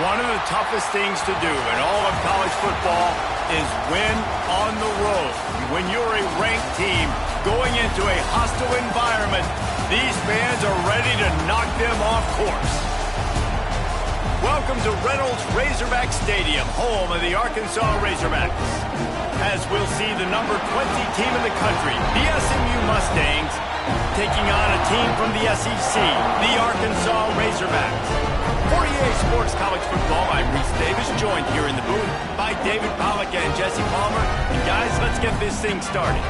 One of the toughest things to do in all of college football is win on the road. When you're a ranked team going into a hostile environment, these fans are ready to knock them off course. Welcome to Reynolds Razorback Stadium, home of the Arkansas Razorbacks. As we'll see the number 20 team in the country, the SMU Mustangs, taking on a team from the SEC, the Arkansas Razorbacks. For EA Sports College Football, I'm Reese Davis, joined here in the booth by David Pollack and Jesse Palmer. And guys, let's get this thing started.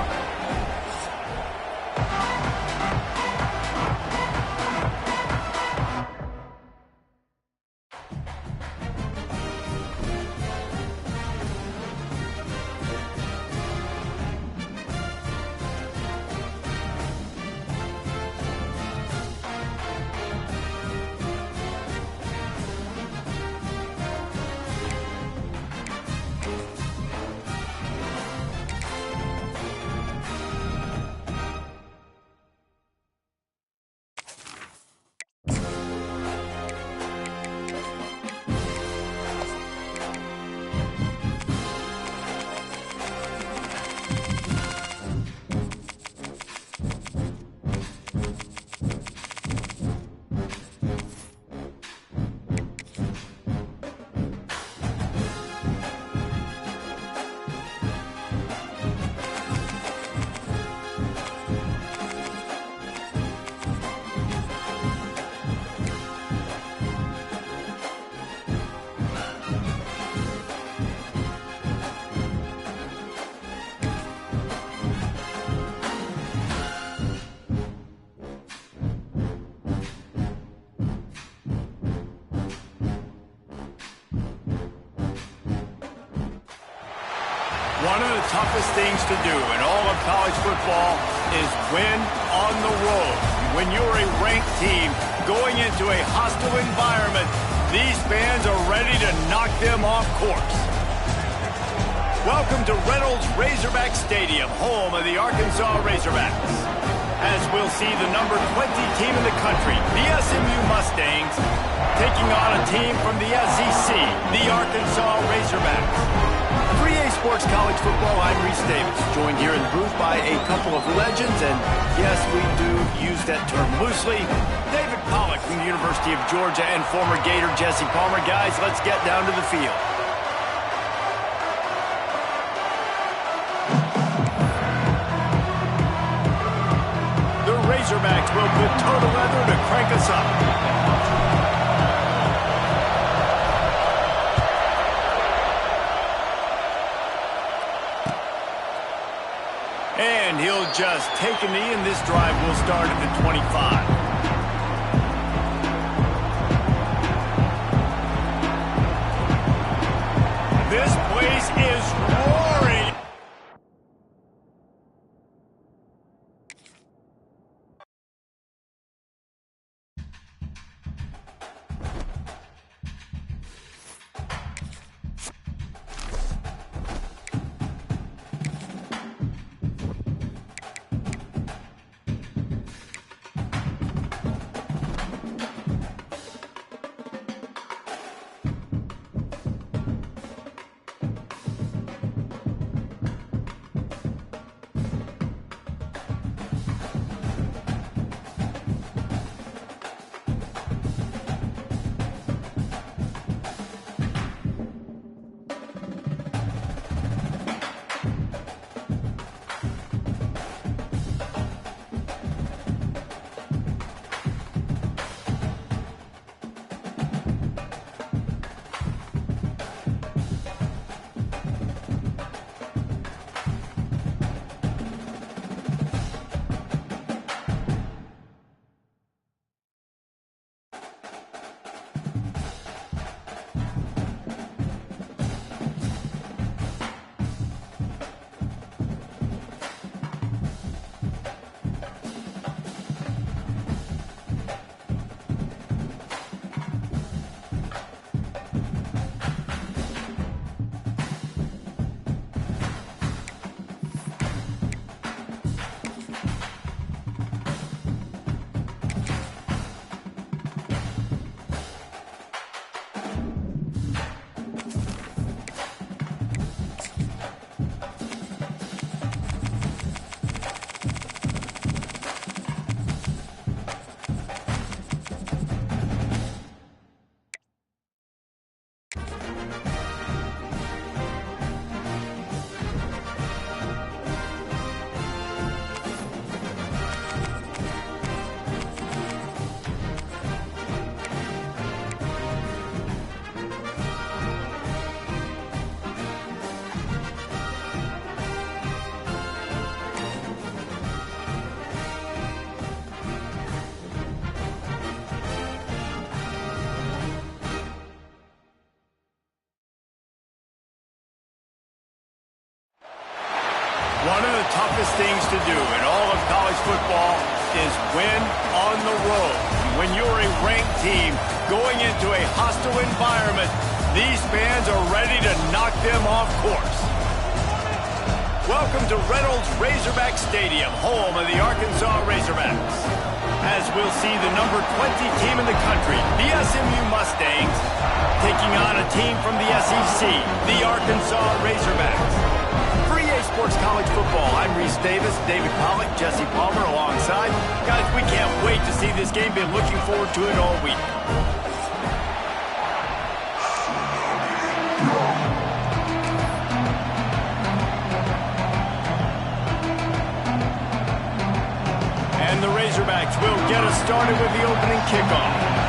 One of the toughest things to do in all of college football is win on the road. When you're a ranked team going into a hostile environment, these fans are ready to knock them off course. Welcome to Reynolds Razorback Stadium, home of the Arkansas Razorbacks. As we'll see the number 20 team in the country, the SMU Mustangs, taking on a team from the SEC, the Arkansas Razorbacks. For EA Sports College Football, I'm Reese Davis, joined here in the booth by a couple of legends, and yes, we do use that term loosely. David Pollack from the University of Georgia and former Gator Jesse Palmer. Guys, let's get down to the field. The Razorbacks will put total leather to crank us up. And he'll just take a knee, and this drive will start at the 25. This place is roaring. One of the toughest things to do in all of college football is win on the road. When you're a ranked team going into a hostile environment, these fans are ready to knock them off course. Welcome to Reynolds Razorback Stadium, home of the Arkansas Razorbacks. As we'll see the number 20 team in the country, the SMU Mustangs, taking on a team from the SEC, the Arkansas Razorbacks. For EA Sports College Football, I'm Reese Davis, David Pollack, Jesse Palmer alongside. Guys, we can't wait to see this game. Been looking forward to it all week. And the Razorbacks will get us started with the opening kickoff.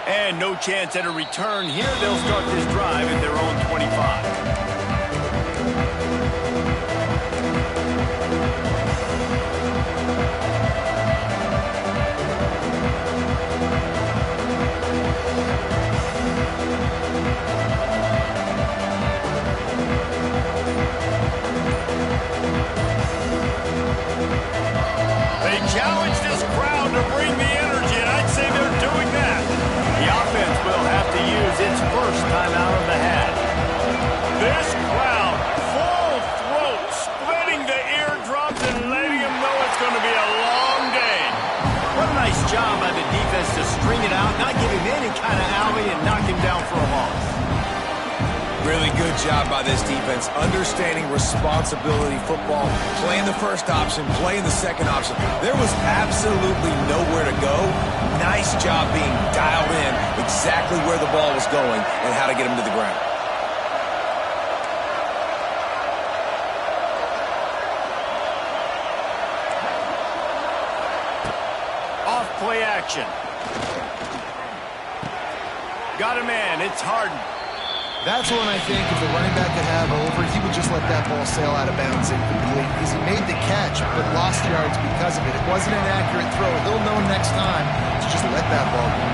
And no chance at a return here. They'll start this drive at their own 25. They challenge this crowd to bring the energy, and I'd say they're doing that. The offense will have to use its first timeout of the half. This crowd, full throat, splitting the eardrums and letting them know it's going to be a long day. What a nice job by the defense to string it out, not give him any kind of alley and knock him down for a loss. Really good job by this defense, understanding responsibility football, playing the first option, playing the second option. There was absolutely nowhere to go. Nice job being dialed in exactly where the ball was going and how to get him to the ground. Off play action. Got a man, it's Harden. That's one I think if the running back could have over, he would just let that ball sail out of bounds incomplete because he made the catch but lost yards because of it. It wasn't an accurate throw. He'll know next time to just let that ball go.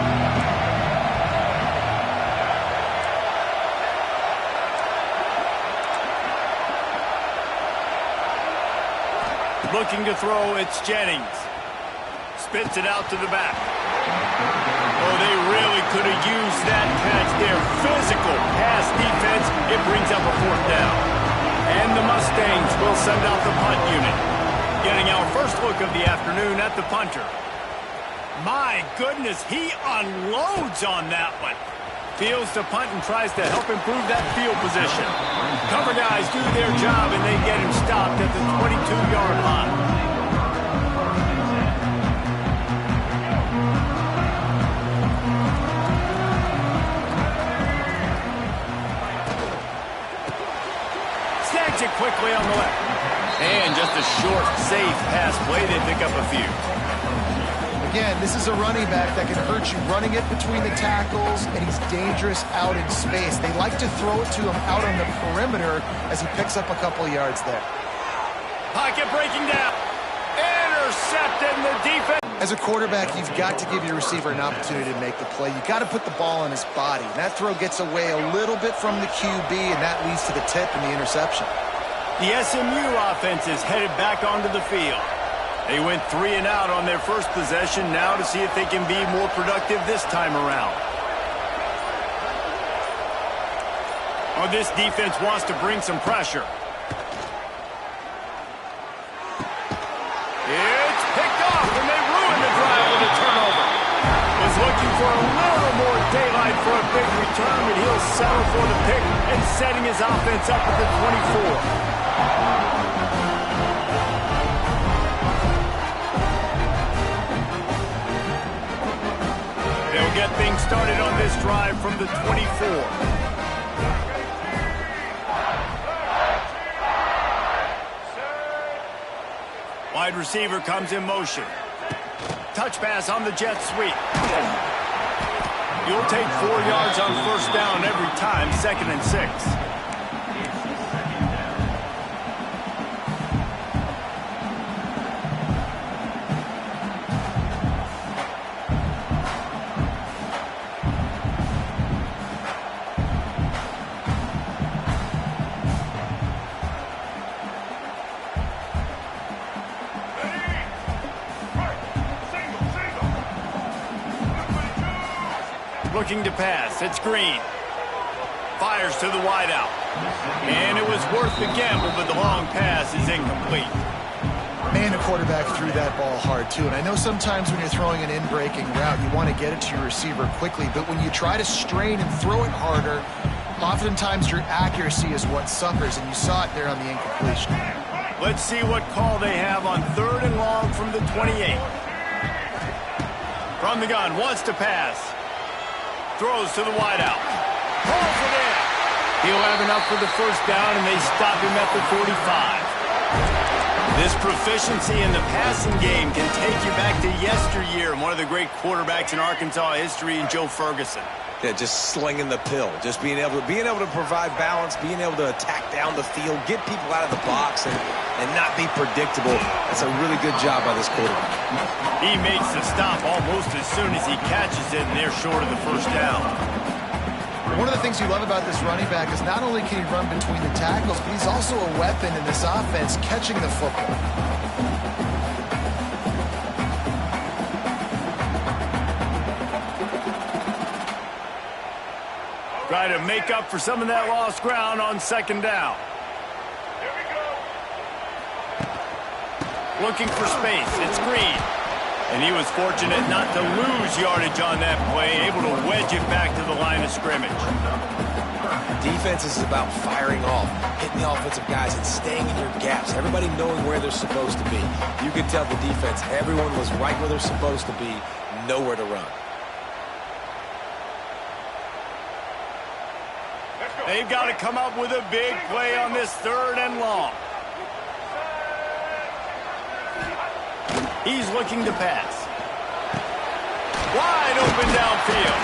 Looking to throw, it's Jennings. Spits it out to the back. Oh, they really could have used that catch there. Physical pass defense. It brings up a fourth down. And the Mustangs will send out the punt unit. Getting our first look of the afternoon at the punter. My goodness, he unloads on that one. Fields the punt and tries to help improve that field position. Cover guys do their job and they get him stopped at the 22-yard line. It quickly on the left. And just a short, safe pass play. They pick up a few. Again, this is a running back that can hurt you running it between the tackles, and he's dangerous out in space. They like to throw it to him out on the perimeter as he picks up a couple of yards there. Pocket breaking down. Intercepted the defense. As a quarterback, you've got to give your receiver an opportunity to make the play. You've got to put the ball in his body. And that throw gets away a little bit from the QB, and that leads to the tip and the interception. The SMU offense is headed back onto the field. They went 3 and out on their first possession, now to see if they can be more productive this time around. Oh, this defense wants to bring some pressure. It's picked off, and they ruined the drive with a turnover. Was looking for a little more daylight for a big return, but he'll settle for the pick and setting his offense up at the 24. They'll get things started on this drive from the 24. Wide receiver comes in motion. Touch pass on the jet sweep. You'll take 4 yards on first down every time, 2nd and 6. looking to pass. It's Green. Fires to the wideout. And it was worth the gamble, but the long pass is incomplete. Man, the quarterback threw that ball hard, too. And I know sometimes when you're throwing an in-breaking route, you want to get it to your receiver quickly. But when you try to strain and throw it harder, oftentimes your accuracy is what suffers. And you saw it there on the incompletion. Let's see what call they have on 3rd and long from the 28. From the gun, wants to pass. Throws to the wideout. Pulls it in. He'll have enough for the first down, and they stop him at the 45. This proficiency in the passing game can take you back to yesteryear, and one of the great quarterbacks in Arkansas history, Joe Ferguson. Yeah, just slinging the pill, just being able to provide balance, being able to attack down the field, get people out of the box, and not be predictable. That's a really good job by this quarterback. He makes the stop almost as soon as he catches it, and they're short of the first down. One of the things you love about this running back is not only can he run between the tackles, but he's also a weapon in this offense catching the football. Try to make up for some of that lost ground on 2nd down. Looking for space. It's Green. And he was fortunate not to lose yardage on that play, able to wedge it back to the line of scrimmage. Defense is about firing off, hitting the offensive guys, and staying in your gaps. Everybody knowing where they're supposed to be. You could tell the defense, everyone was right where they're supposed to be, nowhere to run. They've got to come up with a big play on this 3rd and long. He's looking to pass. Wide open downfield.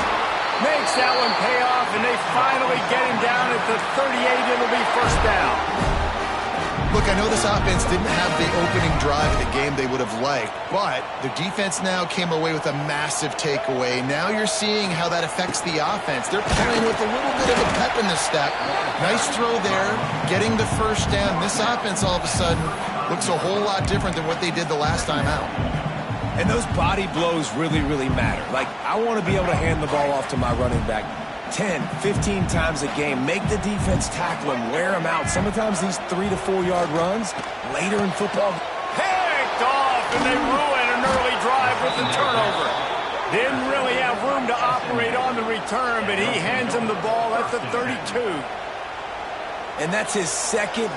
Makes that one pay off, and they finally get him down at the 38. It'll be first down. Look, I know this offense didn't have the opening drive of the game they would have liked, but the defense now came away with a massive takeaway. Now you're seeing how that affects the offense. They're playing with a little bit of a pep in the step. Nice throw there, getting the first down. This offense all of a sudden looks a whole lot different than what they did the last time out. And those body blows really, really matter. Like, I want to be able to hand the ball off to my running back 10, 15 times a game. Make the defense tackle him, wear him out. Sometimes these 3 to 4 yard runs later in football. Picked off, and they ruin an early drive with the turnover. Didn't really have room to operate on the return, but he hands him the ball at the 32. And that's his second.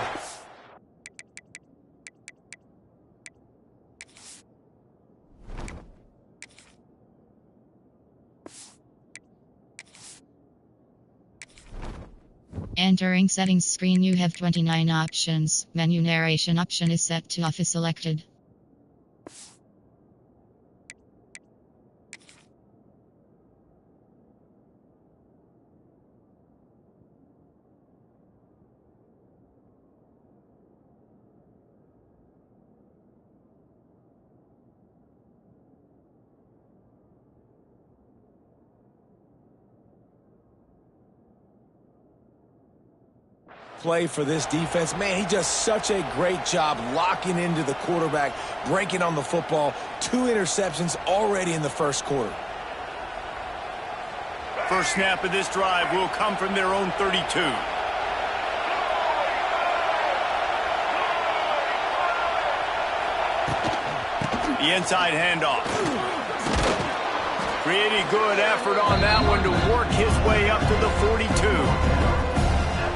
Entering settings screen, you have 29 options. Menu narration option is set to off is selected. Play for this defense. Man, he does such a great job locking into the quarterback, breaking on the football. 2 interceptions already in the first quarter. First snap of this drive will come from their own 32. The inside handoff. Pretty good effort on that one to work his way up to the 42.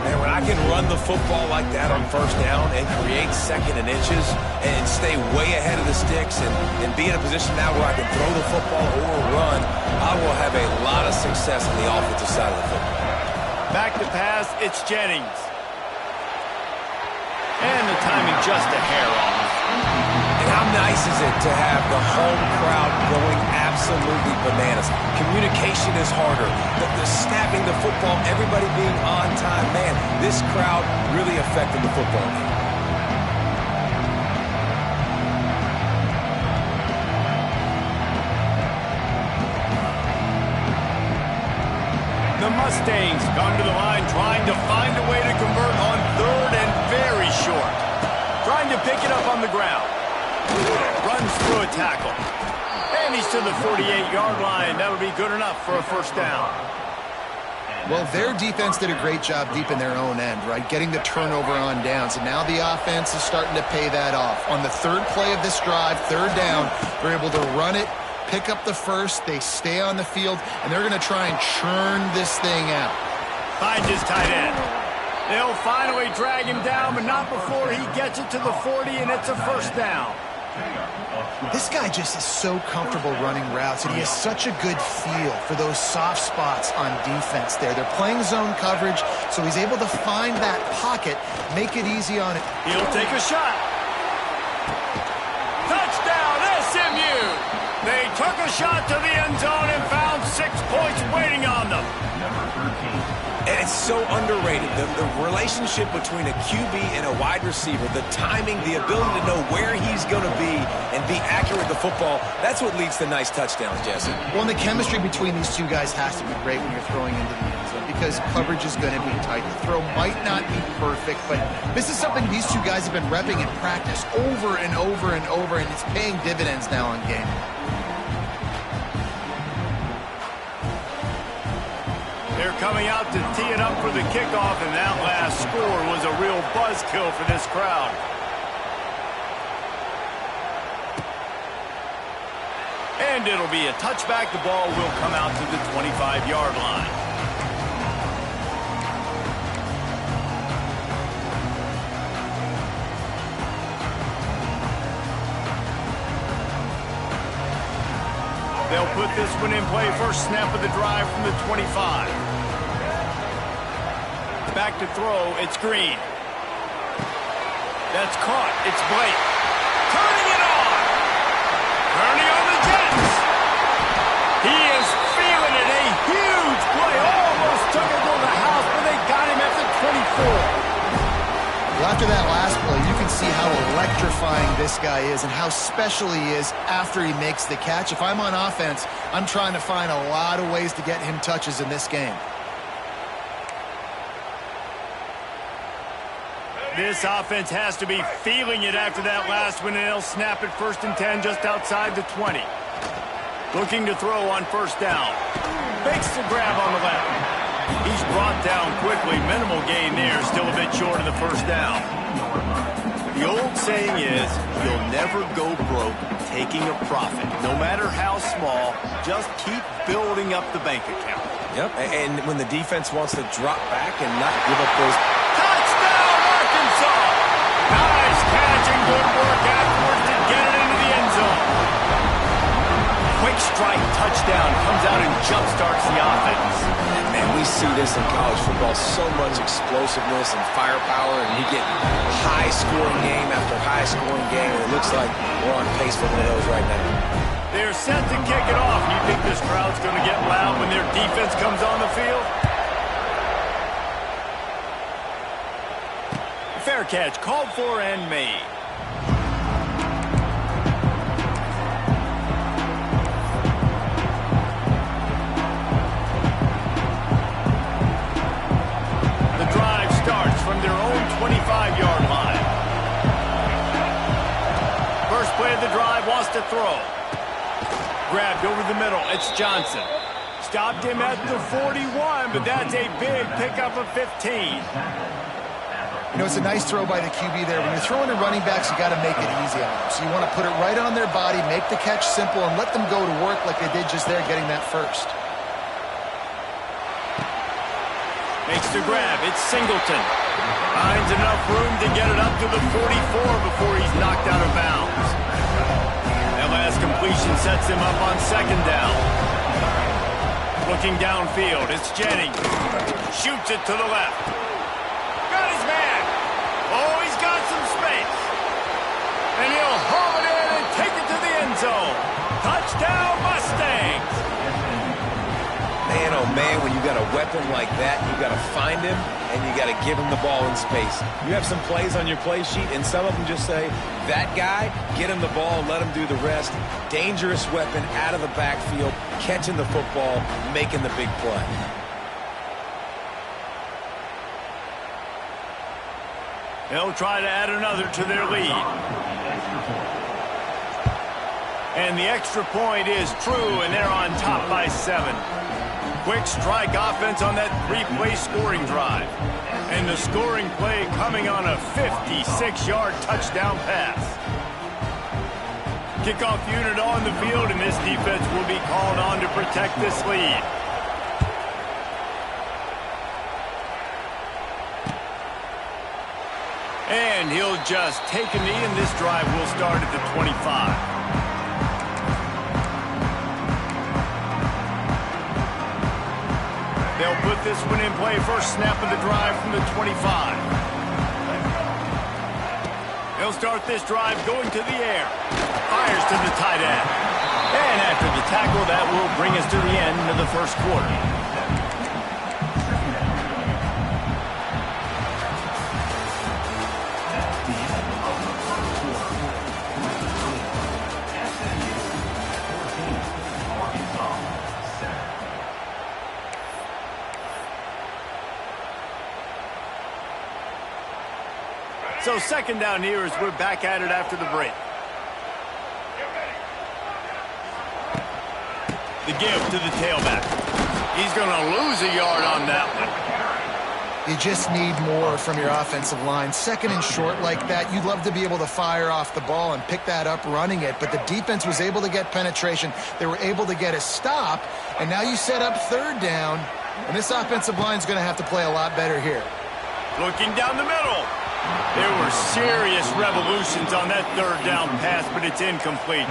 Man, when I can run the football like that on first down and create 2nd and inches and stay way ahead of the sticks and be in a position now where I can throw the football or run, I will have a lot of success on the offensive side of the football. Back to pass, it's Jennings. And the timing just a hair off. And how nice is it to have the home crowd going absolutely bananas? Communication is harder. The snapping the football, everybody being on time. Man, this crowd really affected the football game. The Mustangs come to the line trying to find a way to convert on 3rd and very short. Trying to pick it up on the ground. Runs through a tackle. And And he's to the 48-yard line. That would be good enough for a first down. Well, their defense did a great job deep in their own end, right? Getting the turnover on downs. And now the offense is starting to pay that off. On the third play of this drive, third down, they're able to run it, pick up the first, they stay on the field, and they're going to try and churn this thing out. Finds his tight end. They'll finally drag him down, but not before he gets it to the 40, and it's a first down. This guy just is so comfortable running routes, and he has such a good feel for those soft spots on defense there. They're playing zone coverage, so he's able to find that pocket, make it easy on it. He'll take a shot. Touchdown, SMU! They took a shot to the end zone and found 6 points waiting on them. And it's so underrated. The relationship between a QB and a wide receiver, the timing, the ability to know where he's going to be and be accurate with the football, that's what leads to nice touchdowns, Jesse. Well, and the chemistry between these two guys has to be great when you're throwing into the end zone because coverage is going to be tight. The throw might not be perfect, but this is something these two guys have been repping in practice over and over and over, and it's paying dividends now on game. They're coming out to tee it up for the kickoff, and that last score was a real buzzkill for this crowd. And it'll be a touchback. The ball will come out to the 25-yard line. They'll put this one in play. First snap of the drive from the 25. Back to throw. It's Green. That's caught. It's Blake. Turning it on. Turning on the Jets. He is feeling it. A huge play. Almost took it to the house, but they got him at the 24. Well, after that last play, you can see how electrifying this guy is and how special he is after he makes the catch. If I'm on offense, I'm trying to find a lot of ways to get him touches in this game. This offense has to be feeling it after that last one, and they'll snap it 1st and 10 just outside the 20. Looking to throw on first down. Makes the grab on the left. He's brought down quickly. Minimal gain there. Still a bit short of the first down. The old saying is, you'll never go broke taking a profit. No matter how small, just keep building up the bank account. Yep, and when the defense wants to drop back and not give up those... Touchdown, Arkansas! Nice catch and good work afterwards to get it into the end zone. Quick strike touchdown comes out and jumpstarts the offense. Man, we see this in college football, so much explosiveness and firepower, and you get high-scoring game after high-scoring game, and it looks like we're on pace for one of those right now. They're set to kick it off. You think this crowd's going to get loud when their defense comes on the field? Fair catch, called for and made. From their own 25-yard line. First play of the drive, wants to throw. Grabbed over the middle, it's Johnson. Stopped him at the 41, but that's a big pickup of 15. You know, it's a nice throw by the QB there. When you're throwing to running backs, you got to make it easy on them. So you want to put it right on their body, make the catch simple, and let them go to work like they did just there, getting that first. Makes the grab, it's Singleton. Finds enough room to get it up to the 44 before he's knocked out of bounds. That last completion sets him up on second down. Looking downfield, it's Jennings. Shoots it to the left. Got his man. Oh, he's got some space. And he'll haul it in and take it to the end zone. Touchdown, Mustangs. Man, oh man, when you got a weapon like that, you got to find him and you got to give him the ball in space. You have some plays on your play sheet, and some of them just say, that guy, get him the ball, let him do the rest. Dangerous weapon out of the backfield, catching the football, making the big play. They'll try to add another to their lead. And the extra point is true, and they're on top by 7. Quick strike offense on that 3-play scoring drive. And the scoring play coming on a 56-yard touchdown pass. Kickoff unit on the field, and this defense will be called on to protect this lead. And he'll just take a knee, and this drive will start at the 25. They'll put this one in play. First snap of the drive from the 25. They'll start this drive going to the air. Fires to the tight end. And after the tackle, that will bring us to the end of the first quarter. So second down here as we're back at it after the break. The give to the tailback. He's going to lose a yard on that one. You just need more from your offensive line. Second and short like that, you'd love to be able to fire off the ball and pick that up running it, but the defense was able to get penetration. They were able to get a stop, and now you set up third down, and this offensive line is going to have to play a lot better here. Looking down the middle. There were serious revolutions on that third down pass, but it's incomplete.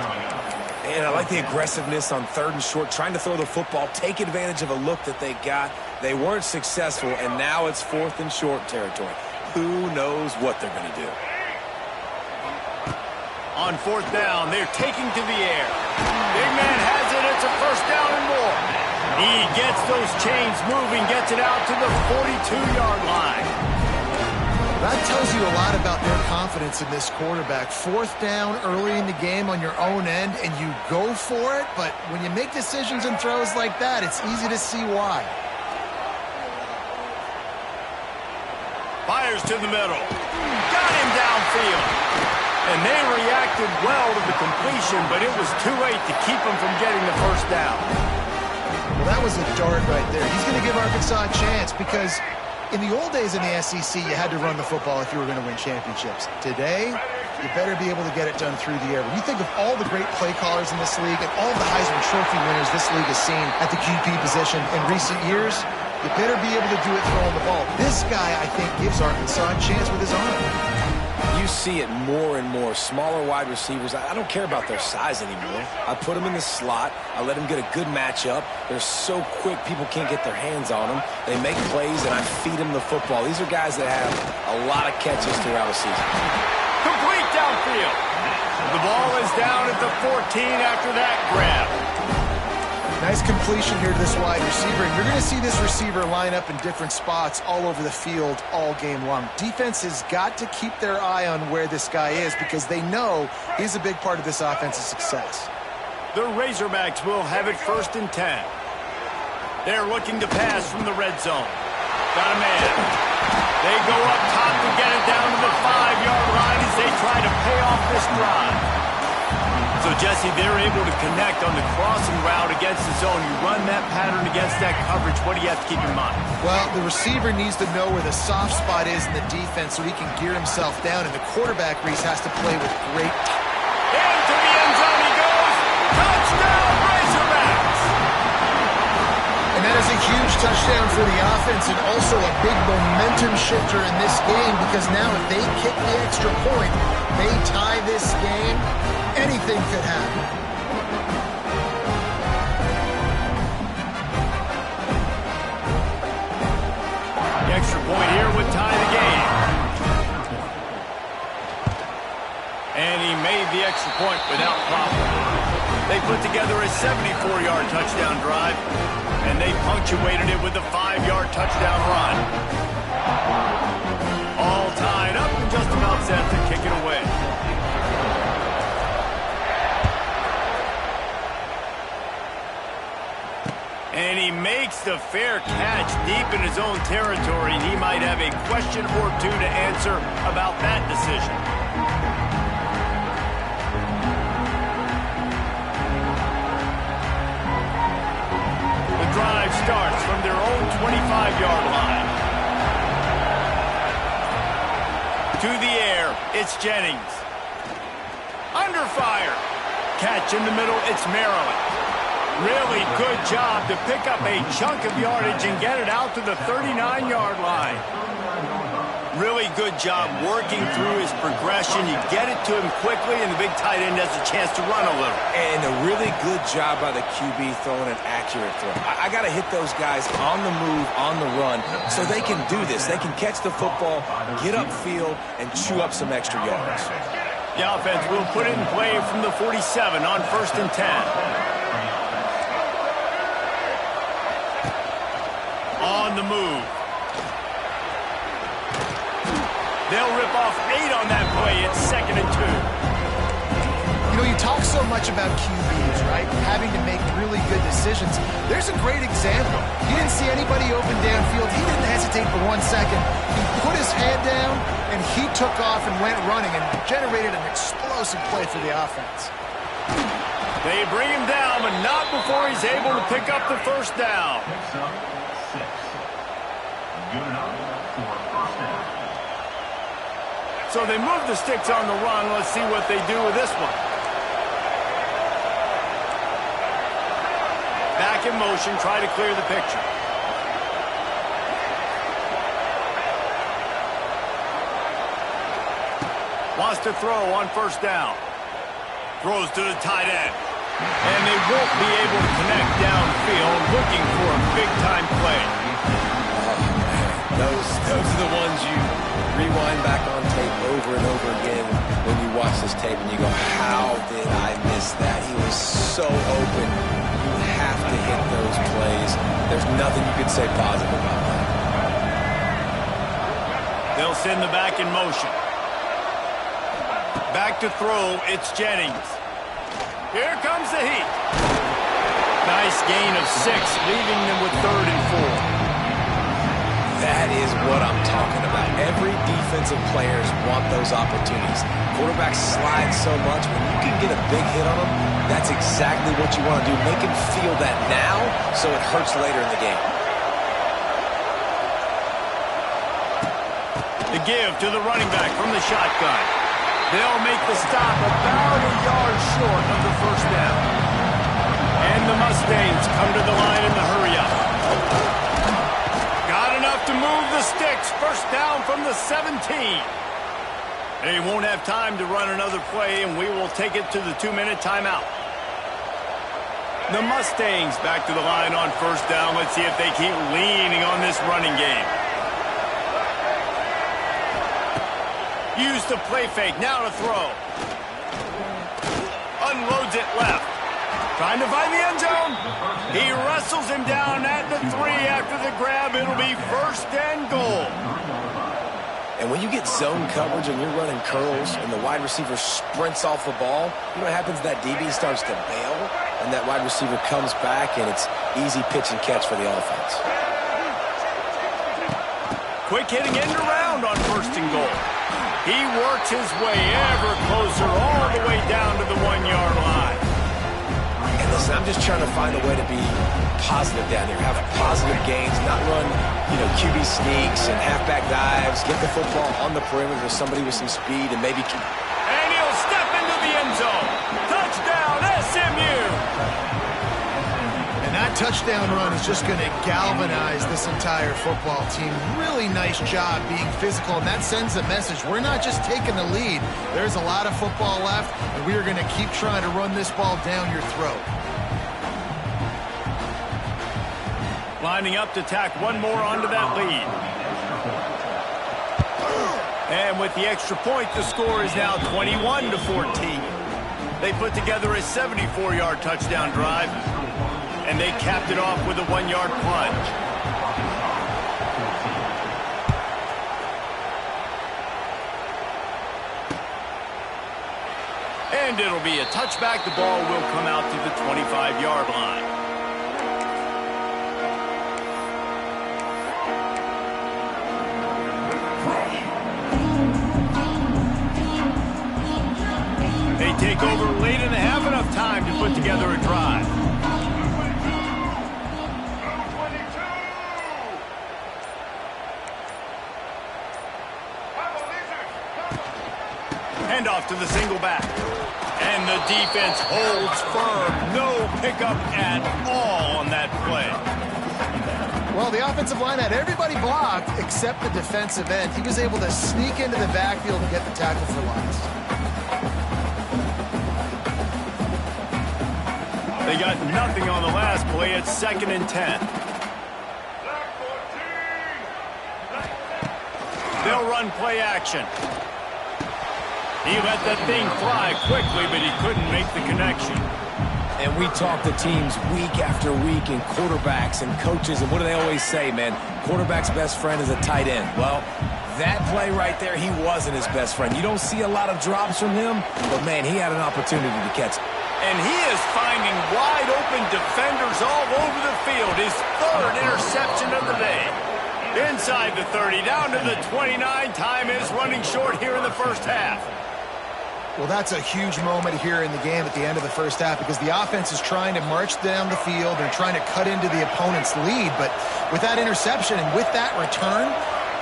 And I like the aggressiveness on third and short, trying to throw the football, take advantage of a look that they got. They weren't successful, and now it's fourth and short territory. Who knows what they're going to do? On fourth down, they're taking to the air. Big man has it. It's a first down and more. He gets those chains moving, gets it out to the 42-yard line. That tells you a lot about their confidence in this quarterback. Fourth down early in the game on your own end, and you go for it, but when you make decisions and throws like that, it's easy to see why. Fires to the middle. Got him downfield. And they reacted well to the completion, but it was too late to keep him from getting the first down. Well, that was a dart right there. He's going to give Arkansas a chance because in the old days in the SEC, you had to run the football if you were going to win championships. Today, you better be able to get it done through the air. When you think of all the great play callers in this league and all the Heisman Trophy winners this league has seen at the QB position in recent years, you better be able to do it throwing the ball. This guy, I think, gives Arkansas a chance with his arm. You see it more and more. Smaller wide receivers, I don't care about their size anymore. I put them in the slot. I let them get a good matchup. They're so quick, people can't get their hands on them. They make plays, and I feed them the football. These are guys that have a lot of catches throughout the season. Complete downfield. The ball is down at the 14 after that grab. Nice completion here to this wide receiver, and you're going to see this receiver line up in different spots all over the field all game long. Defense has got to keep their eye on where this guy is because they know he's a big part of this offense's success. The Razorbacks will have it first and 10. They're looking to pass from the red zone. Got a man. They go up top to get it down to the 5-yard line as they try to pay off this drive. So, Jesse, they're able to connect on the crossing route against the zone. You run that pattern against that coverage. What do you have to keep in mind? Well, the receiver needs to know where the soft spot is in the defense so he can gear himself down, and the quarterback, Reese, has to play with great... Into the end zone he goes. Touchdown, Razorbacks! And that is a huge touchdown for the offense and also a big momentum shifter in this game because now if they kick the extra point, they tie this game, anything could happen. The extra point here would tie the game. And he made the extra point without problem. They put together a 74-yard touchdown drive, and they punctuated it with a 5-yard touchdown run. All tied up and just about set to kick it away. And he makes the fair catch deep in his own territory, and he might have a question or two to answer about that decision. starts from their own 25-yard line. To the air, it's Jennings. Under fire. Catch in the middle, it's Maryland. Really good job to pick up a chunk of yardage and get it out to the 39-yard line. Really good job working through his progression. You get it to him quickly, and the big tight end has a chance to run a little. And a really good job by the QB throwing an accurate throw. I got to hit those guys on the move, on the run, so they can do this. They can catch the football, get upfield, and chew up some extra yards. The offense will put it in play from the 47 on 1st and 10. On the move. They'll rip off 8 on that play. It's 2nd and 2. You know, you talk so much about QBs, right? Having to make really good decisions. There's a great example. He didn't see anybody open downfield. He didn't hesitate for 1 second. He put his head down, and he took off and went running and generated an explosive play for the offense. They bring him down, but not before he's able to pick up the first down. So they move the sticks on the run. Let's see what they do with this one. Back in motion, try to clear the picture. Wants to throw on 1st down. Throws to the tight end. And they won't be able to connect downfield, looking for a big-time play. Those are the ones you rewind back on tape over and over again when you watch this tape and you go, how did I miss that? He was so open. You have to hit those plays. There's nothing you could say positive about that. They'll send the back in motion. Back to throw, it's Jennings. Here comes the heat. Nice gain of 6, leaving them with 3rd and 4. That is what I'm talking about. Every defensive players want those opportunities. Quarterbacks slide so much. When you can get a big hit on them, that's exactly what you want to do. Make him feel that now so it hurts later in the game. The give to the running back from the shotgun. They'll make the stop about a yard short of the first down. And the Mustangs come to the line in the hurry-up. Got enough to move the sticks. First down from the 17. They won't have time to run another play, and we will take it to the 2-minute timeout. The Mustangs back to the line on 1st down. Let's see if they keep leaning on this running game. Use the play fake. Now to throw. Unloads it left. Trying to find the end zone. He wrestles him down at the 3 after the grab. It'll be 1st and goal. And when you get zone coverage and you're running curls and the wide receiver sprints off the ball, you know what happens? That DB starts to bail, and that wide receiver comes back, and it's easy pitch and catch for the offense. Quick hitting end around on 1st and goal. He works his way ever closer all the way down to the 1-yard line. And listen, I'm just trying to find a way to be positive down here, have positive gains, not run, QB sneaks and halfback dives, get the football on the perimeter with somebody with some speed and maybe... And he'll step into the end zone. Touchdown, SMU! And that touchdown run is just going to galvanize this entire football team. Really nice job being physical, and that sends a message. We're not just taking the lead. There's a lot of football left, and we are going to keep trying to run this ball down your throat. Lining up to tack one more onto that lead. And with the extra point, the score is now 21-14. They put together a 74-yard touchdown drive, and they capped it off with a 1-yard plunge. And it'll be a touchback. The ball will come out to the 25-yard line. They take over late and have enough time to put together a drive. Handoff to the single back. And the defense holds firm. No pickup at all on that play. Well, the offensive line had everybody blocked except the defensive end. He was able to sneak into the backfield and get the tackle for loss. They got nothing on the last play. It's 2nd and 10. They'll run play action. He let that thing fly quickly, but he couldn't make the connection. And we talk to teams week after week, and quarterbacks and coaches, and what do they always say, man? Quarterback's best friend is a tight end. Well, that play right there, he wasn't his best friend. You don't see a lot of drops from him, but, man, he had an opportunity to catch it. And he is finding wide-open defenders all over the field. His 3rd interception of the day. Inside the 30, down to the 29. Time is running short here in the first half. Well, that's a huge moment here in the game at the end of the first half because the offense is trying to march down the field. They're trying to cut into the opponent's lead. But with that interception and with that return,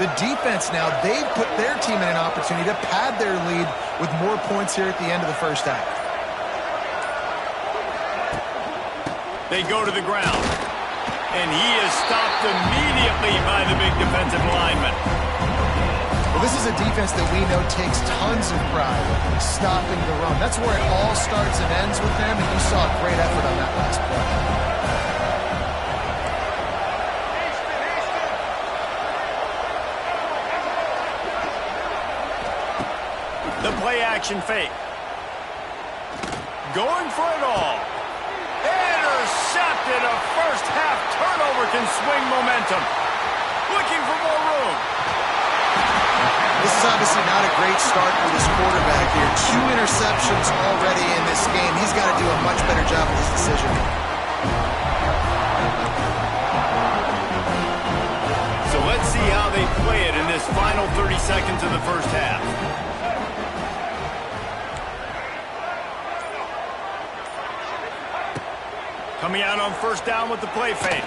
the defense now, they've put their team in an opportunity to pad their lead with more points here at the end of the first half. They go to the ground. And he is stopped immediately by the big defensive lineman. Well, this is a defense that we know takes tons of pride in stopping the run. That's where it all starts and ends with them, and you saw a great effort on that last play. The play action fake. Going for it all. Intercepted. A first half turnover can swing momentum. Looking for more room. This is obviously not a great start for this quarterback here. 2 interceptions already in this game. He's got to do a much better job with his decision. So let's see how they play it in this final 30 seconds of the first half. Coming out on first down with the play fake.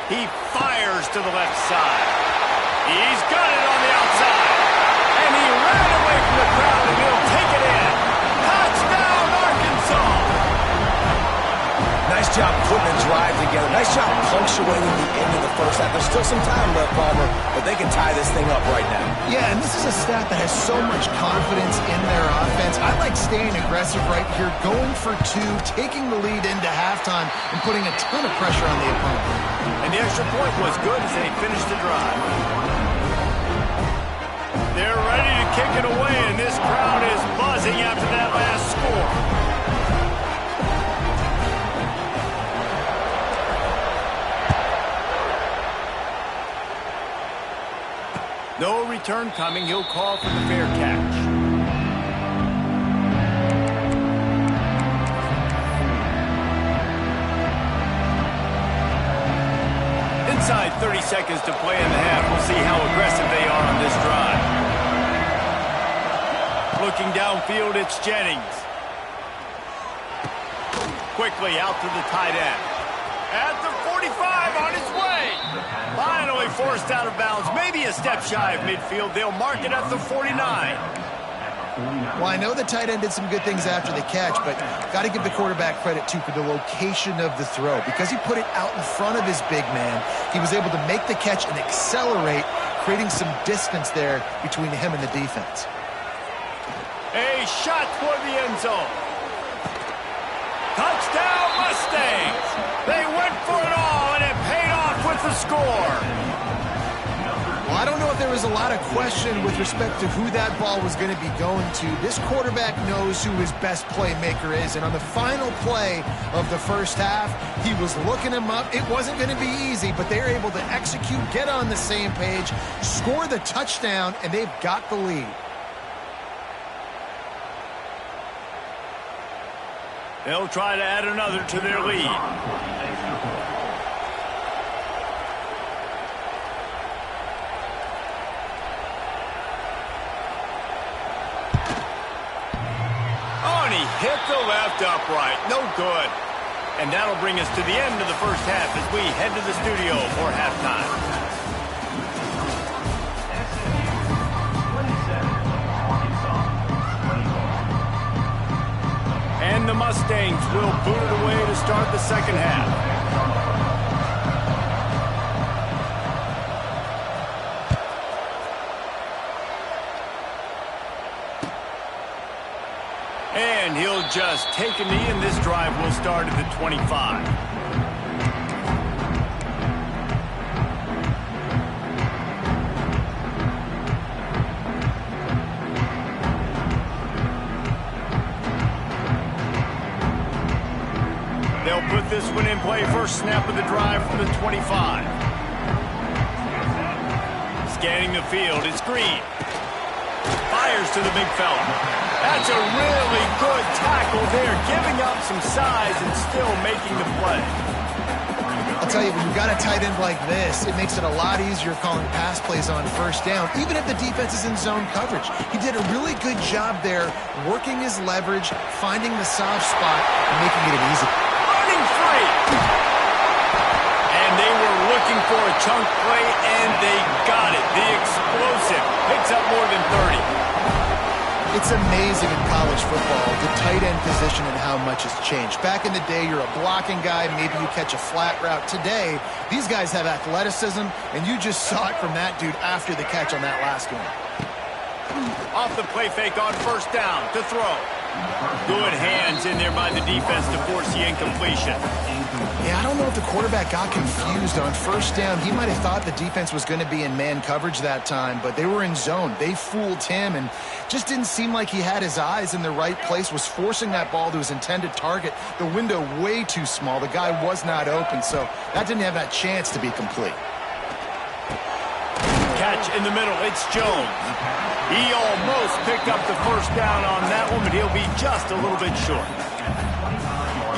He fires to the left side. He's got it on the outside. And he ran away from the crowd, and he'll take it in. Touchdown, Arkansas! Nice job putting a drive together. Nice job punctuating the end of the first half. There's still some time left, Palmer, but they can tie this thing up right now. Yeah, and this is a staff that has so much confidence in their offense. I like staying aggressive right here, going for 2, taking the lead into halftime, and putting a ton of pressure on the opponent. And the extra point was good as they finished the drive. They're ready to kick it away, and this crowd is buzzing after that last score. No return coming. He'll call for the fair catch. Inside 30 seconds to play in the half. We'll see how aggressive they are on this drive. Looking downfield, it's Jennings. Quickly out to the tight end. At the 45, on his way. Finally forced out of bounds. Maybe a step shy of midfield. They'll mark it at the 49. Well, I know the tight end did some good things after the catch, but got to give the quarterback credit, too, for the location of the throw. Because he put it out in front of his big man, he was able to make the catch and accelerate, creating some distance there between him and the defense. A shot toward the end zone. Touchdown, Mustangs! They went for it all, and it paid off with the score. Well, I don't know if there was a lot of question with respect to who that ball was going to be going to. This quarterback knows who his best playmaker is, and on the final play of the first half, he was looking him up. It wasn't going to be easy, but they were able to execute, get on the same page, score the touchdown, and they've got the lead. They'll try to add another to their lead. Oh, and he hit the left upright. No good. And that'll bring us to the end of the first half as we head to the studio for halftime. And the Mustangs will boot it away to start the second half. And he'll just take a knee, and this drive will start at the 25. They'll put this one in play. First snap of the drive from the 25. Scanning the field, it's Green. Fires to the big fella. That's a really good tackle there, giving up some size and still making the play. I'll tell you, when you've got a tight end like this, it makes it a lot easier calling pass plays on first down, even if the defense is in zone coverage. He did a really good job there, working his leverage, finding the soft spot, and making it an easy. Running free! And they were looking for a chunk play, and they got it. The explosive picks up more than 30. It's amazing in college football, the tight end position and how much has changed. Back in the day, you're a blocking guy, maybe you catch a flat route. Today, these guys have athleticism, and you just saw it from that dude after the catch on that last one. Off the play fake on first down to throw. Good hands in there by the defense to force the incompletion. Yeah, I don't know if the quarterback got confused on first down. He might have thought the defense was going to be in man coverage that time, but they were in zone. They fooled him and just didn't seem like he had his eyes in the right place, was forcing that ball to his intended target. The window way too small. The guy was not open, so that didn't have that chance to be complete. Catch in the middle, it's Jones. He almost picked up the first down on that one, but he'll be just a little bit short.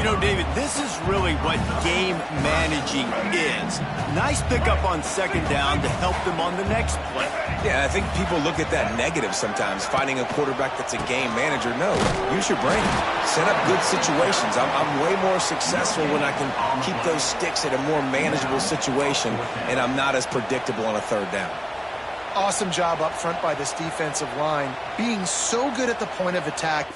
You know, David, this is really what game managing is. Nice pickup on second down to help them on the next play. Yeah, I think people look at that negative sometimes, finding a quarterback that's a game manager. No, use your brain. Set up good situations. I'm way more successful when I can keep those sticks at a more manageable situation, and I'm not as predictable on a third down. Awesome job up front by this defensive line, being so good at the point of attack.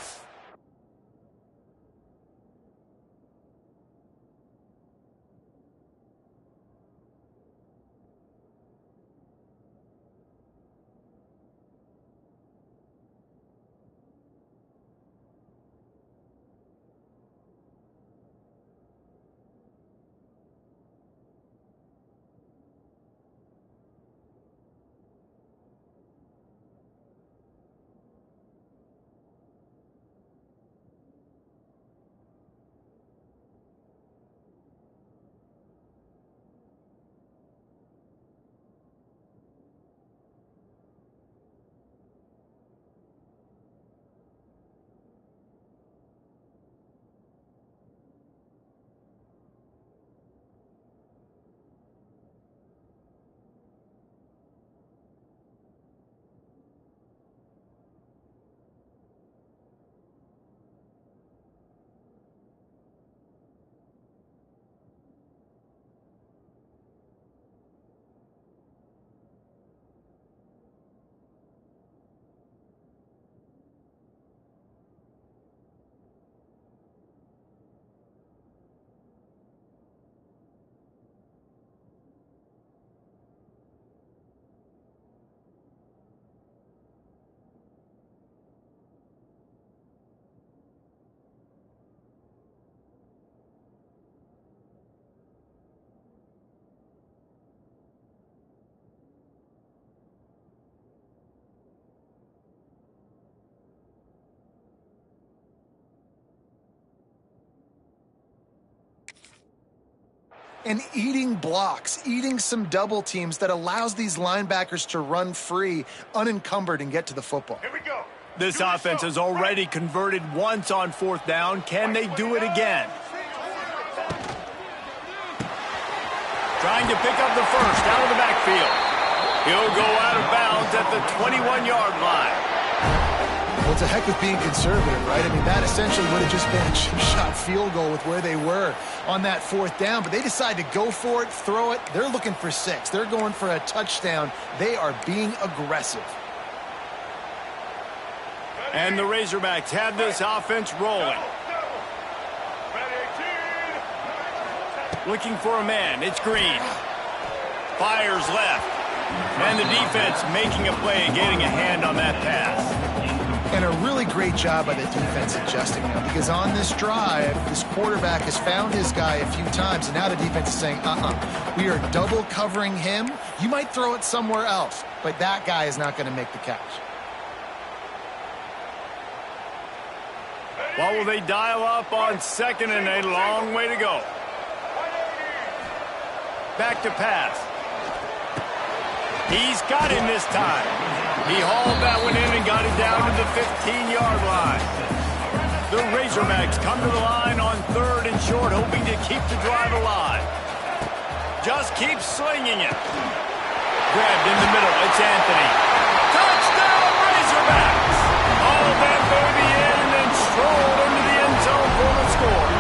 And eating blocks, eating some double teams that allows these linebackers to run free, unencumbered, and get to the football. Here we go. This offense has already converted once on fourth down. Can they do it again? Trying to pick up the first out of the backfield. He'll go out of bounds at the 21-yard line. Well, it's a heck of being conservative, right? I mean, that essentially would have just been a chip shot field goal with where they were on that fourth down. But they decide to go for it, throw it. They're looking for 6. They're going for a touchdown. They are being aggressive. And the Razorbacks have this offense rolling. Looking for a man. It's Green. Fires left. And the defense making a play and getting a hand on that pass. And a really great job by the defense adjusting now, because on this drive, this quarterback has found his guy a few times, and now the defense is saying, we are double covering him. You might throw it somewhere else, but that guy is not going to make the catch. What will they dial up on second and a long way to go? Back to pass. He's got him this time. He hauled that one in and got it down to the 15-yard line. The Razorbacks come to the line on 3rd and short, hoping to keep the drive alive. Just keep slinging it. Grabbed in the middle. It's Anthony. Touchdown, Razorbacks! Hauled that baby in and then strolled into the end zone for the score.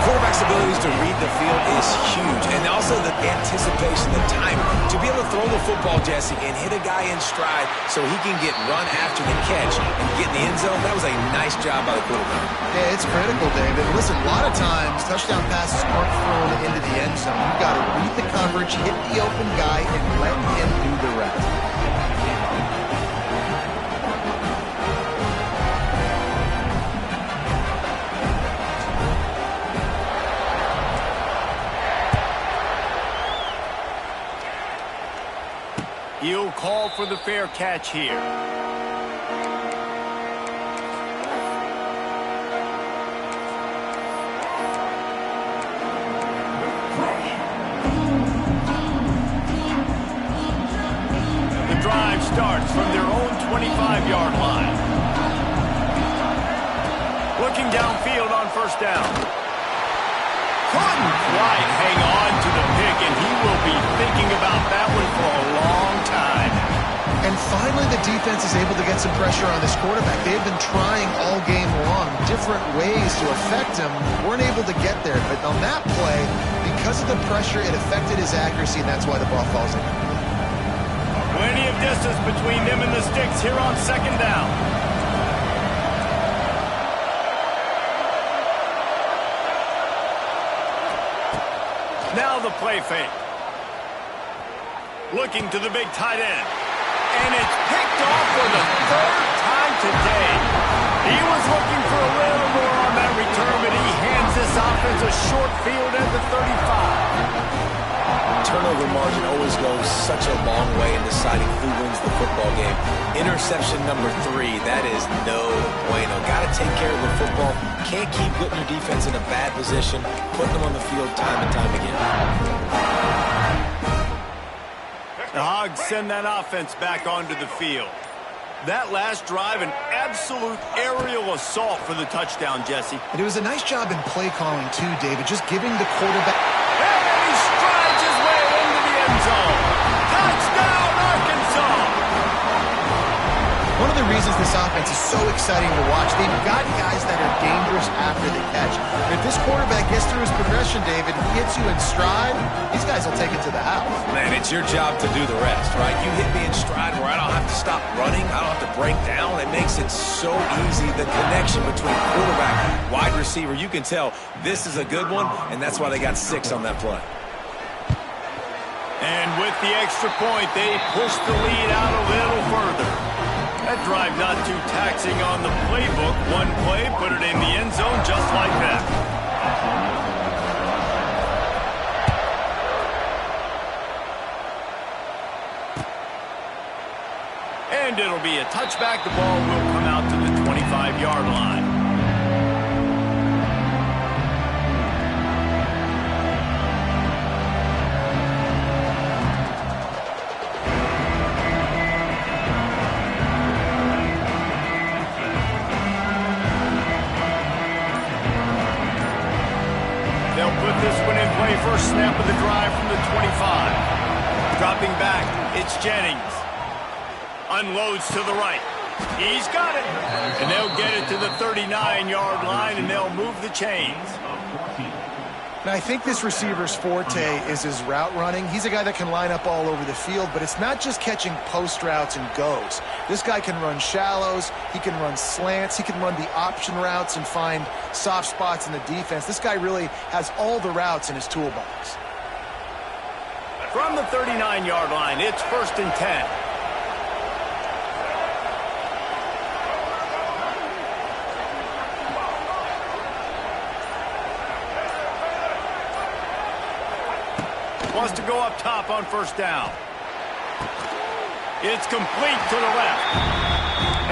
Quarterback's abilities to read the field is huge, and also the anticipation, the time to be able to throw the football, Jesse, and hit a guy in stride so he can get run after the catch and get in the end zone. That was a nice job by the quarterback. Yeah, it's critical, David. Listen, a lot of times touchdown passes aren't thrown into the end zone. You've got to read the coverage, hit the open guy, and let him do the rest. He'll call for the fair catch here. The drive starts from their own 25-yard line. Looking downfield on first down. Couldn't quite hang on to the pick, and he will be thinking about that one for a long time. And finally, the defense is able to get some pressure on this quarterback. They've been trying all game long different ways to affect him. Weren't able to get there, but on that play, because of the pressure, it affected his accuracy, and that's why the ball falls in. Plenty of distance between them and the sticks here on second down. Now the play fake. Looking to the big tight end. And it's picked off for the 3rd time today. He was looking for a little more on that return, but he hands this offense a short field at the 35. Turnover margin always goes such a long way in deciding who wins the football game. Interception number 3, that is no bueno. Got to take care of the football. Can't keep putting your defense in a bad position, putting them on the field time and time again. The Hogs send that offense back onto the field. That last drive, an absolute aerial assault for the touchdown, Jesse. And it was a nice job in play calling, too, David, just giving the quarterback... And he strides his way into the end zone. Touchdown, Arkansas! One of the reasons this offense is so exciting to watch, they've got guys that are dangerous after the catch. If this quarterback gets through his progression, David, he hits you in stride, these guys will take it to the house. Man, it's your job to do the rest, right? You hit me in stride where I don't have to stop running, I don't have to break down. It makes it so easy, the connection between quarterback, wide receiver. You can tell this is a good one, and that's why they got 6 on that play. And with the extra point, they push the lead out a little further. That drive not too taxing on the playbook. One play, put it in the end zone just like that. And it'll be a touchback. The ball will come out to the 25-yard line. They'll put this one in play. First snap of the drive from the 25. Dropping back, it's Jennings. Unloads to the right. He's got it. And they'll get it to the 39-yard line, and they'll move the chains. And I think this receiver's forte is his route running. He's a guy that can line up all over the field, but it's not just catching post routes and goes. This guy can run shallows, he can run slants, he can run the option routes and find soft spots in the defense. This guy really has all the routes in his toolbox. From the 39-yard line, it's 1st and 10. Wants to go up top on 1st down. It's complete to the left.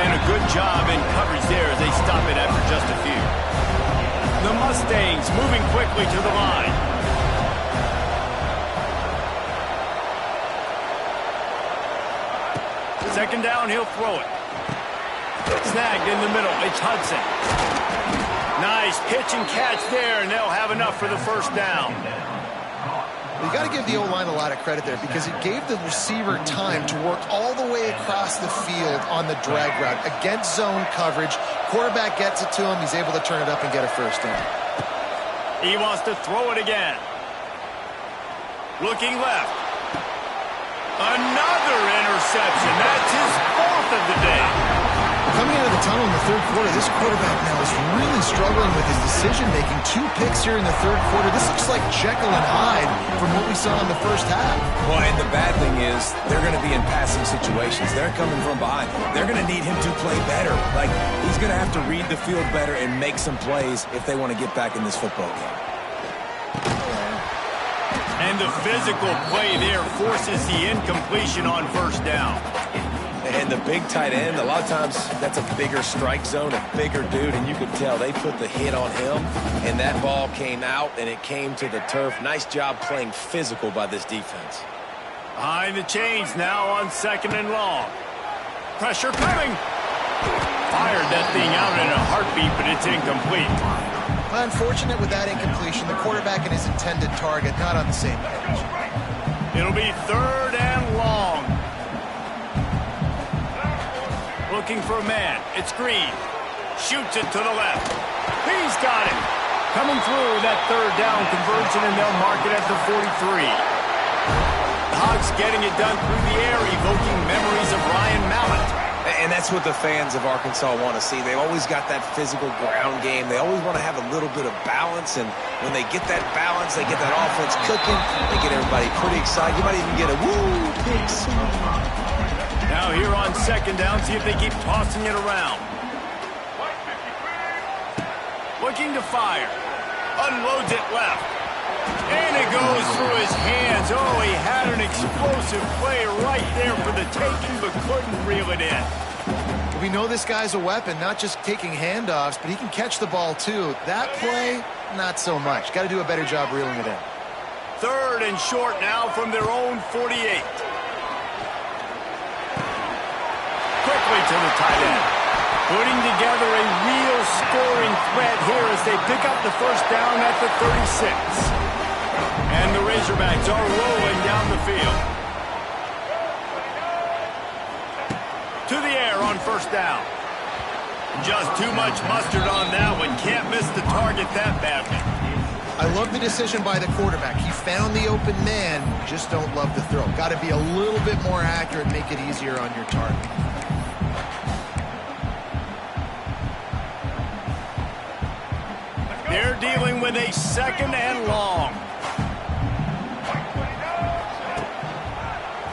And a good job in coverage there as they stop it after just a few. The Mustangs moving quickly to the line. 2nd down, he'll throw it. Snagged in the middle, it's Hudson. Nice pitch and catch there, and they'll have enough for the 1st down. You got to give the O-line a lot of credit there because it gave the receiver time to work all the way across the field on the drag route against zone coverage. Quarterback gets it to him. He's able to turn it up and get a 1st down. He wants to throw it again. Looking left. Another interception. That's his 4th of the day. Coming out of the tunnel in the 3rd quarter, this quarterback now is really struggling with his decision-making. 2 picks here in the 3rd quarter. This looks like Jekyll and Hyde from what we saw in the 1st half. Well, and the bad thing is they're going to be in passing situations. They're coming from behind. They're going to need him to play better. Like, he's going to have to read the field better and make some plays if they want to get back in this football game. And the physical play there forces the incompletion on 1st down. And the big tight end, a lot of times that's a bigger strike zone, a bigger dude, and you could tell they put the hit on him, and that ball came out, and it came to the turf. Nice job playing physical by this defense. Behind the chains now on 2nd and long. Pressure coming. Fired that thing out in a heartbeat, but it's incomplete. Unfortunate with that incompletion. The quarterback and his intended target not on the same page. It'll be 3rd and long. Looking for a man. It's Green. Shoots it to the left. He's got it. Coming through that 3rd down conversion, and they'll mark it at the 43. Hogs getting it done through the air, evoking memories of Ryan Mallett. And that's what the fans of Arkansas want to see. They've always got that physical ground game. They always want to have a little bit of balance, and when they get that balance, they get that offense cooking, they get everybody pretty excited. You might even get a woo, pick six. Now here on 2nd down, see if they keep tossing it around. Looking to fire. Unloads it left. And it goes through his hands. Oh, he had an explosive play right there for the taking, but couldn't reel it in. We know this guy's a weapon, not just taking handoffs, but he can catch the ball too. That play, not so much. Got to do a better job reeling it in. 3rd and short now from their own 48. Quickly to the tight end. Putting together a real scoring threat here as they pick up the 1st down at the 36. And the Razorbacks are rolling down the field. To the air on 1st down. Just too much mustard on that one. Can't miss the target that badly. I love the decision by the quarterback. He found the open man, just don't love the throw. Got to be a little bit more accurate, make it easier on your target. They're dealing with a 2nd and long.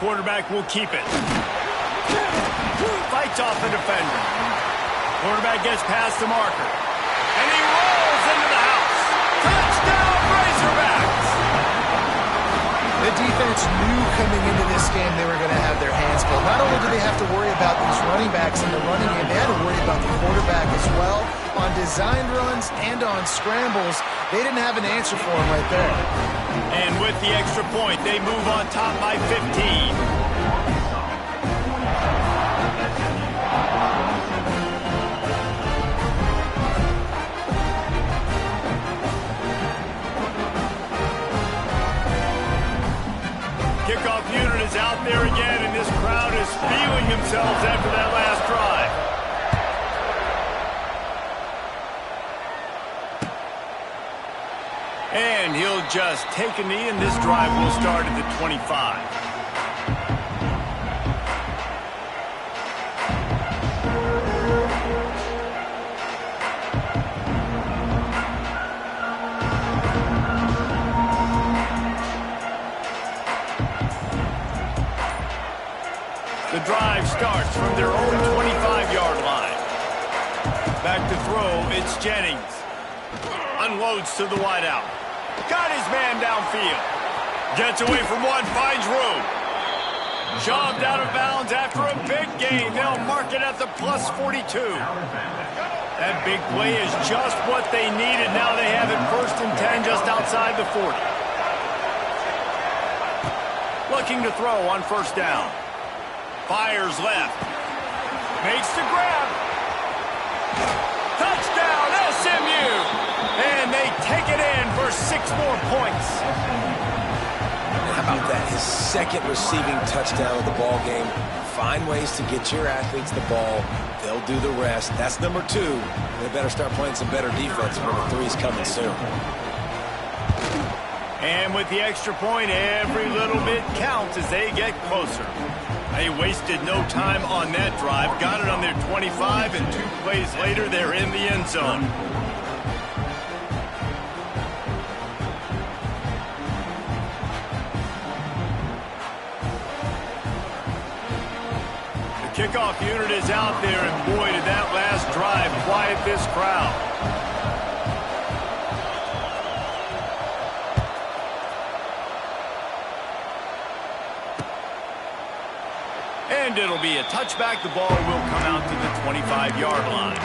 Quarterback will keep it. Fights off the defender. Quarterback gets past the marker. And he rolls into the house. Touchdown, Razorbacks! The defense knew coming into this game they were going to have their hands full. Not only do they have to worry about these running backs in the running game, they had to worry about the quarterback as well. On designed runs and on scrambles, they didn't have an answer for him right there. And with the extra point, they move on top by 15. Kickoff unit is out there again, and this crowd is feeling themselves after that last drive. And he'll just take a knee, and this drive will start at the 25. The drive starts from their own 25-yard line. Back to throw, it's Jennings. Unloads to the wideout. Got his man downfield. Gets away from one, finds room. Shoved out of bounds after a big gain. They'll mark it at the plus 42. That big play is just what they needed. Now they have it 1st and 10 just outside the 40. Looking to throw on 1st down. Fires left. Makes the grab. Touchdown, SMU! And they take it in for 6 more points. How about that? His 2nd receiving touchdown of the ball game. Find ways to get your athletes the ball. They'll do the rest. That's number 2. They better start playing some better defense. Number 3 is coming soon. And with the extra point, every little bit counts as they get closer. They wasted no time on that drive. Got it on their 25, and 2 plays later, they're in the end zone. The kickoff unit is out there, and boy, did that last drive quiet this crowd. And it'll be a touchback. The ball will come out to the 25-yard line.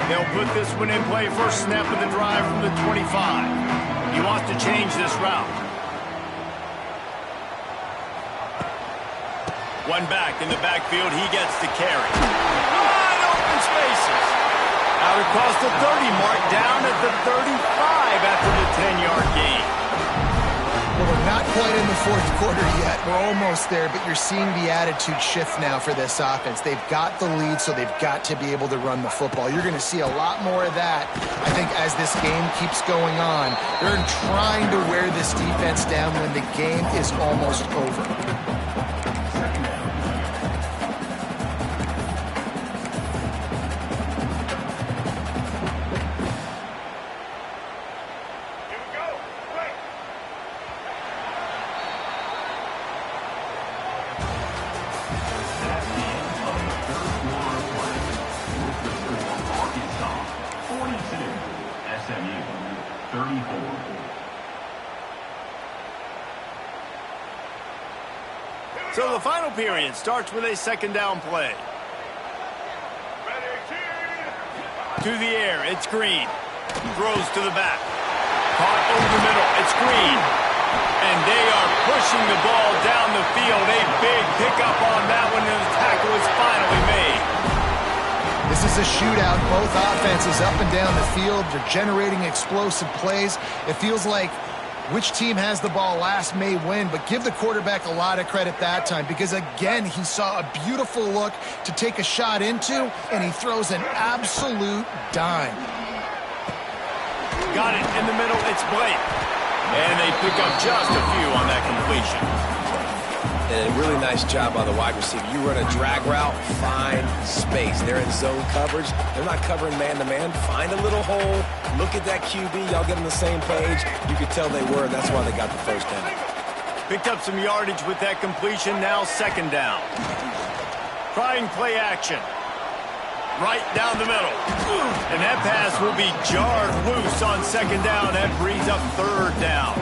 They'll put this one in play. First snap of the drive from the 25. He wants to change this route. One back in the backfield. He gets the carry. Wide open spaces. Out across the 30 mark, down at the 35 after the 10-yard gain. Well, we're not quite in the 4th quarter yet. We're almost there, but you're seeing the attitude shift now for this offense. They've got the lead, so they've got to be able to run the football. You're going to see a lot more of that, I think, as this game keeps going on. They're trying to wear this defense down when the game is almost over. So the final period starts with a 2nd down play. To the air, it's Green. Throws to the back. Caught over the middle, it's Green. And they are pushing the ball down the field. A big pickup on that one, and the tackle is finally made. This is a shootout. Both offenses up and down the field. They're generating explosive plays. It feels like which team has the ball last may win, but give the quarterback a lot of credit that time because, again, he saw a beautiful look to take a shot into, and he throws an absolute dime. Got it in the middle. It's Blake. And they pick up just a few on that completion. And a really nice job by the wide receiver. You run a drag route, find space. They're in zone coverage. They're not covering man-to-man. Find a little hole. Look at that QB. Y'all get on the same page. You could tell they were, and that's why they got the 1st down. Picked up some yardage with that completion. Now 2nd down. Trying play action. Right down the middle. And that pass will be jarred loose on 2nd down. That brings up 3rd down.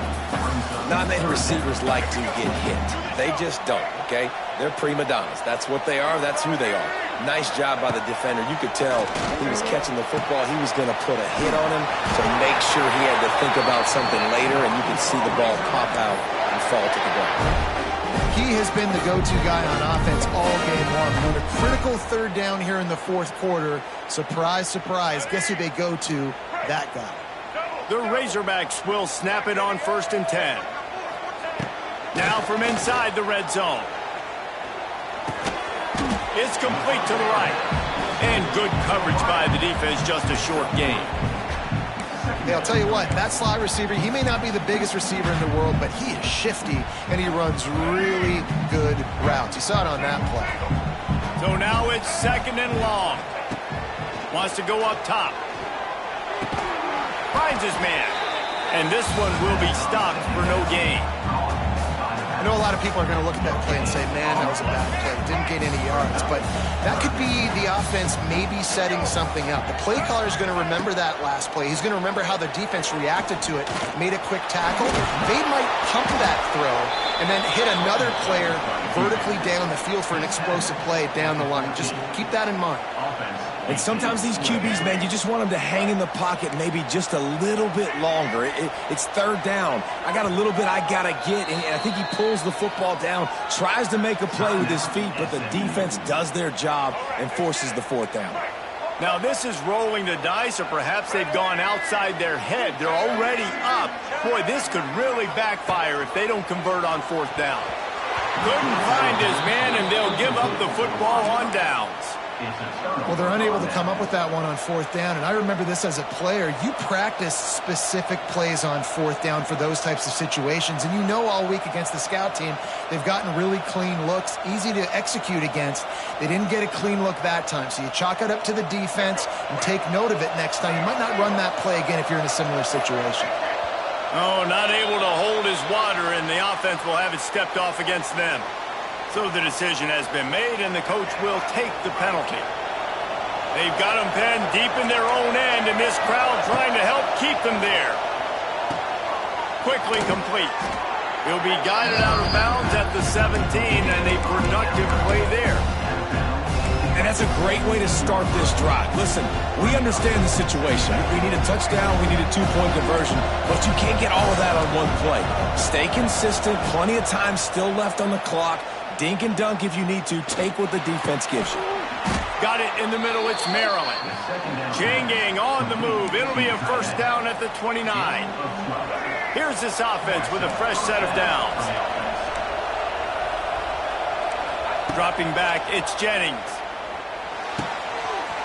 Not many receivers like to get hit. They just don't, okay? They're prima donnas. That's what they are. That's who they are. Nice job by the defender. You could tell he was catching the football. He was going to put a hit on him to make sure he had to think about something later, and you could see the ball pop out and fall to the ground. He has been the go-to guy on offense all game long. On a critical 3rd down here in the 4th quarter, surprise, surprise, guess who they go to? That guy. The Razorbacks will snap it on 1st and 10. Now from inside the red zone. It's complete to the right. And good coverage by the defense, just a short gain. Hey, I'll tell you what, that slot receiver, he may not be the biggest receiver in the world, but he is shifty, and he runs really good routes. You saw it on that play. So now it's 2nd and long. Wants to go up top. Finds his man. And this one will be stopped for no gain. I know a lot of people are going to look at that play and say, man, that was a bad play. Didn't gain any yards. But that could be the offense maybe setting something up. The play caller is going to remember that last play. He's going to remember how the defense reacted to it, made a quick tackle. They might pump that throw and then hit another player vertically down the field for an explosive play down the line. Just keep that in mind. And sometimes these QBs, man, you just want them to hang in the pocket maybe just a little bit longer. It's 3rd down. I got a little bit I got to get, and I think he pulls the football down, tries to make a play with his feet, but the defense does their job and forces the 4th down. Now this is rolling the dice, or perhaps they've gone outside their head. They're already up. Boy, this could really backfire if they don't convert on 4th down. Couldn't find his man, and they'll give up the football on downs. Well, they're unable to come up with that one on 4th down, and I remember this as a player. You practice specific plays on 4th down for those types of situations, and you know all week against the scout team, they've gotten really clean looks, easy to execute against. They didn't get a clean look that time, so you chalk it up to the defense and take note of it next time. You might not run that play again if you're in a similar situation. Oh, not able to hold his water, and the offense will have it stepped off against them. So the decision has been made, and the coach will take the penalty. They've got them penned deep in their own end, and this crowd trying to help keep them there. Quickly complete. He'll be guided out of bounds at the 17, and a productive play there. And that's a great way to start this drive. Listen, we understand the situation. We need a touchdown, we need a 2-point conversion, but you can't get all of that on one play. Stay consistent, plenty of time still left on the clock. Dink and dunk if you need to. Take what the defense gives you. Got it in the middle. It's Maryland. Chain gang on the move. It'll be a 1st down at the 29. Here's this offense with a fresh set of downs. Dropping back, it's Jennings.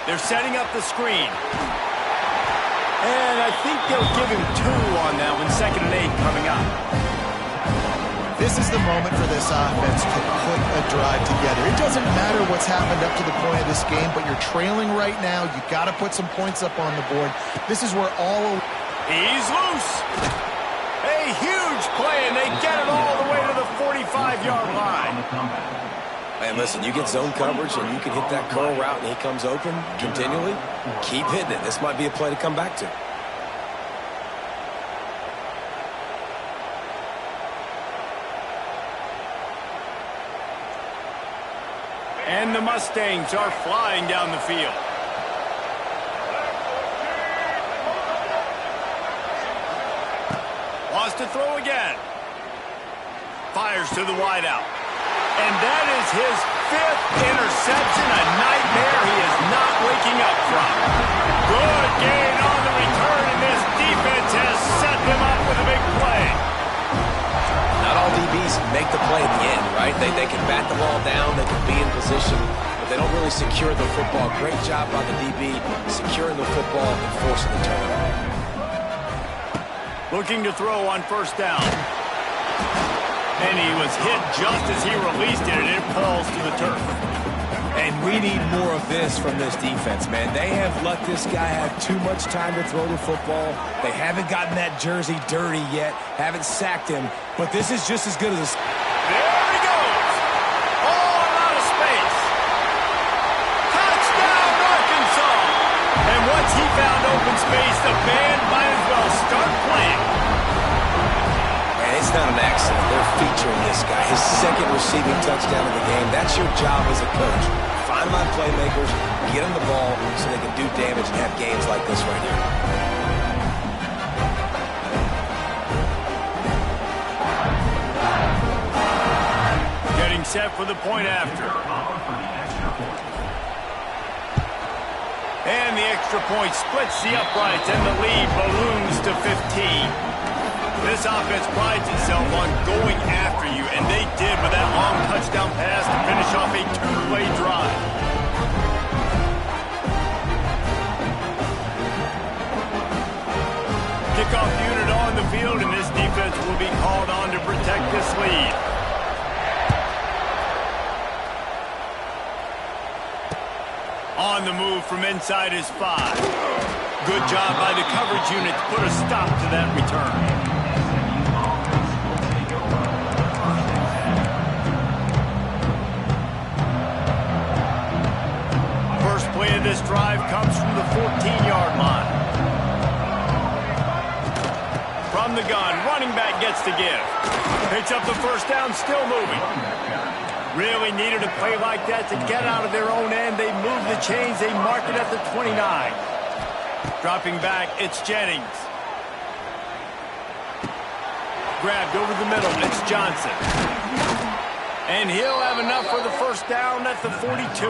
They're setting up the screen. And I think they'll give him 2 on that one. 2nd and 8 coming up. This is the moment for this offense to put a drive together. It doesn't matter what's happened up to the point of this game, but you're trailing right now. You've got to put some points up on the board. This is where all... He's loose. A huge play, and they get it all the way to the 45-yard line. Man, listen, you get zone coverage, and you can hit that curl route, and he comes open continually. Keep hitting it. This might be a play to come back to. And the Mustangs are flying down the field. Wants to throw again. Fires to the wideout. And that is his 5th interception, a nightmare he is not waking up from. Good gain on the return, and this defense has set them up with a big play. Not all DBs make the play at the end, right? They can bat the ball down, they can be in position, but they don't really secure the football. Great job by the DB, securing the football and forcing the turnover. Looking to throw on 1st down. And he was hit just as he released it, and it falls to the turf. And we need more of this from this defense, man. They have let this guy have too much time to throw the football. They haven't gotten that jersey dirty yet, haven't sacked him, but this is just as good as a... There he goes! All out of space. Touchdown, Arkansas! And once he found open space, the band might as well start playing. And it's not an accident. They're featuring this guy. His 2nd receiving touchdown of the game. That's your job as a coach. Find my playmakers, get them the ball so they can do damage and have games like this right here. Getting set for the point after. And the extra point splits the uprights, and the lead balloons to 15. This offense prides itself on going after you, and they did with that long touchdown pass to finish off a 2-play drive. Kickoff unit on the field, and this defense will be called on to protect this lead. On the move from inside his 5. Good job by the coverage unit to put a stop to that return. First play of this drive comes from the 14-yard line. From the gun, running back gets to give. Picks up the first down, still moving. Really needed a play like that to get out of their own end. They move the chains. They mark it at the 29. Dropping back, it's Jennings. Grabbed over the middle, it's Johnson. And he'll have enough for the first down at the 42.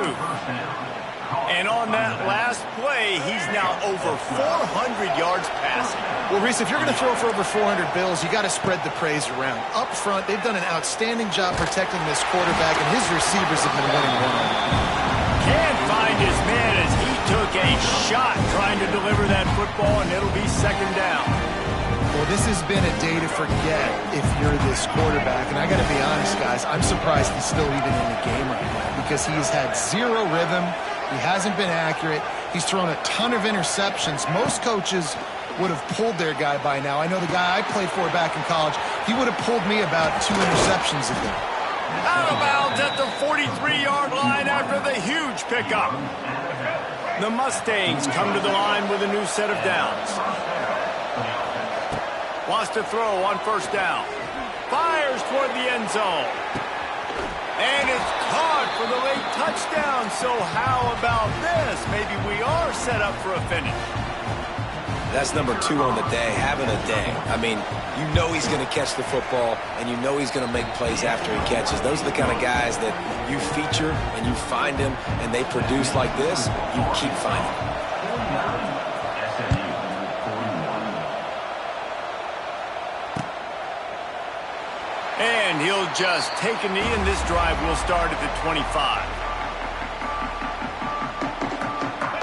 And on that last play, he's now over 400 yards passing. Well, Reese, if you're going to throw for over 400 bills, you got to spread the praise around. Up front, they've done an outstanding job protecting this quarterback, and his receivers have been winning one-on-one. Can't find his man as he took a shot trying to deliver that football, and it'll be second down. Well, this has been a day to forget if you're this quarterback, and I got to be honest, guys, I'm surprised he's still even in the game right now because he's had zero rhythm. He hasn't been accurate. He's thrown a ton of interceptions. Most coaches would have pulled their guy by now. I know the guy I played for back in college, he would have pulled me about 2 interceptions ago. Out of bounds at the 43-yard line after the huge pickup. The Mustangs come to the line with a new set of downs. Wants to throw on first down. Fires toward the end zone. And it's caught for the late touchdown. So how about this? Maybe we are set up for a finish. That's number 2 on the day, having a day. I mean, you know he's going to catch the football, and you know he's going to make plays after he catches. Those are the kind of guys that you feature, and you find them, and they produce like this, you keep finding them. And he'll just take a knee, and this drive will start at the 25.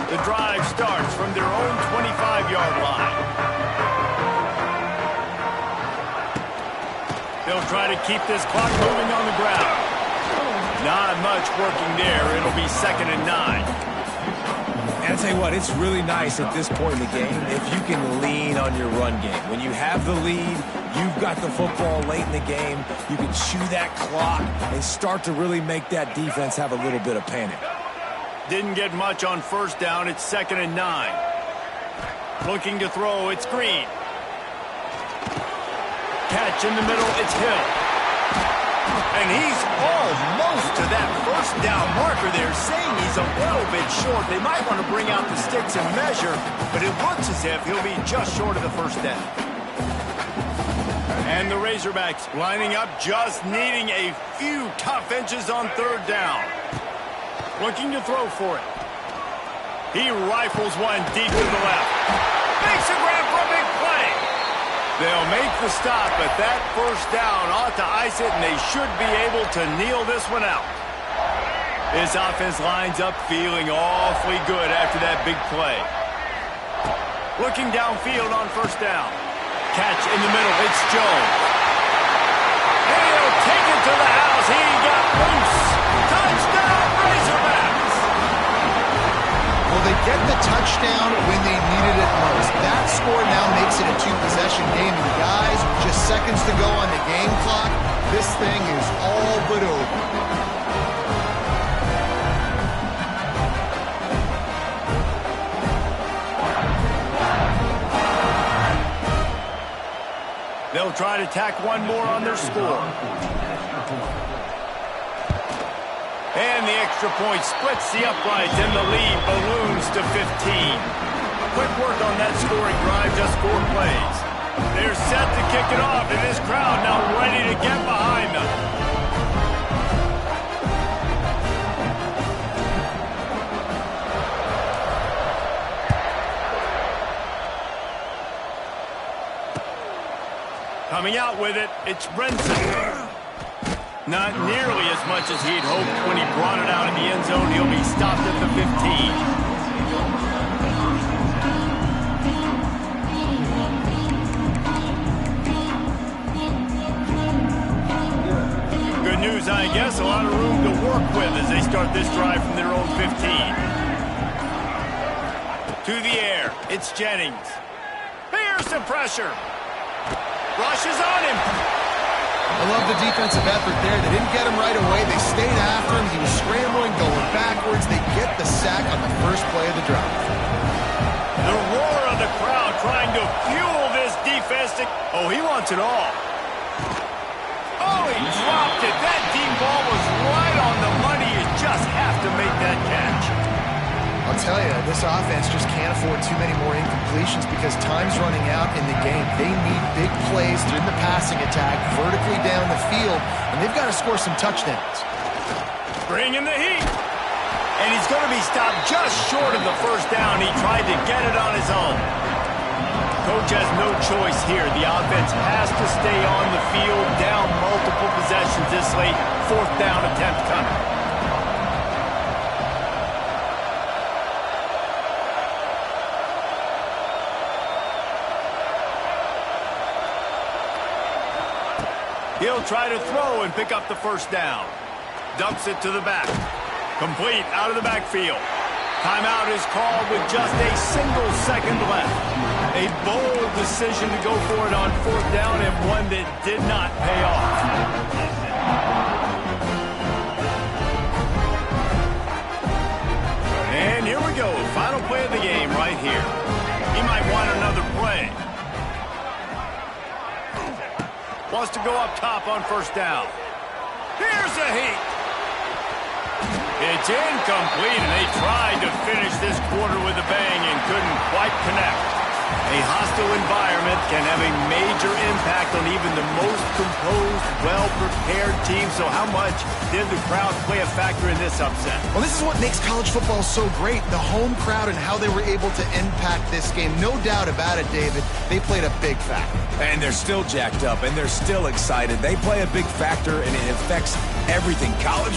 The drive starts from their own 25-yard line. They'll try to keep this clock moving on the ground. Not much working there. It'll be 2nd and 9. And I tell you what, it's really nice at this point in the game if you can lean on your run game. When you have the lead, you've got the football late in the game, you can chew that clock and start to really make that defense have a little bit of panic. Didn't get much on first down. It's 2nd and 9. Looking to throw, it's Green. Catch in the middle, it's Hill. And he's almost to that first down marker there, saying he's a little bit short. They might want to bring out the sticks and measure, but it looks as if he'll be just short of the first down. And the Razorbacks lining up, just needing a few tough inches on third down. Looking to throw for it. He rifles one deep to the left. Makes a grab for a big play. They'll make the stop, but that first down ought to ice it, and they should be able to kneel this one out. This offense lines up feeling awfully good after that big play. Looking downfield on first down. Catch in the middle, it's Jones. And he'll take it to the house. He got loose. Touchdown, Razorbacks! Well, they get the touchdown when they needed it most. That score now makes it a 2-possession game, and guys, with just seconds to go on the game clock, this thing is all but over. They'll try to tack one more on their score. And the extra point splits the uprights, and the lead balloons to 15. Quick work on that scoring drive, just 4 plays. They're set to kick it off, and this crowd now ready to get behind them. Coming out with it, it's Brinson. Not nearly as much as he'd hoped when he brought it out in the end zone. He'll be stopped at the 15. lot of room to work with as they start this drive from their own 15. To the air, it's Jennings. Here's some pressure. Rushes on him. I love the defensive effort there. They didn't get him right away. They stayed after him. He was scrambling, going backwards. They get the sack on the first play of the drive. The roar of the crowd trying to fuel this defense. Oh, he wants it all. Oh, he dropped it. That deep ball was right on the money. You just have to make that catch. I'll tell you, this offense just can't afford too many more incompletions because time's running out in the game. They need big plays through the passing attack, vertically down the field, and they've got to score some touchdowns. Bringing the heat. And he's going to be stopped just short of the first down. He tried to get it on his own. Coach has no choice here. The offense has to stay on the field, down multiple possessions this late. Fourth down attempt coming. He'll try to throw and pick up the first down. Dumps it to the back. Complete out of the backfield. Timeout is called with just a single second left. A bold decision to go for it on fourth down and one that did not pay off. And here we go. Final play of the game right here. He might want another play. Wants to go up top on first down. Here's a heat. It's incomplete, and they tried to finish this quarter with a bang and couldn't quite connect. A hostile environment can have a major impact on even the most composed, well-prepared team. So how much did the crowd play a factor in this upset? Well, this is what makes college football so great, the home crowd and how they were able to impact this game. No doubt about it, David. They played a big factor. And they're still jacked up, and they're still excited. They play a big factor, and it affects everything. College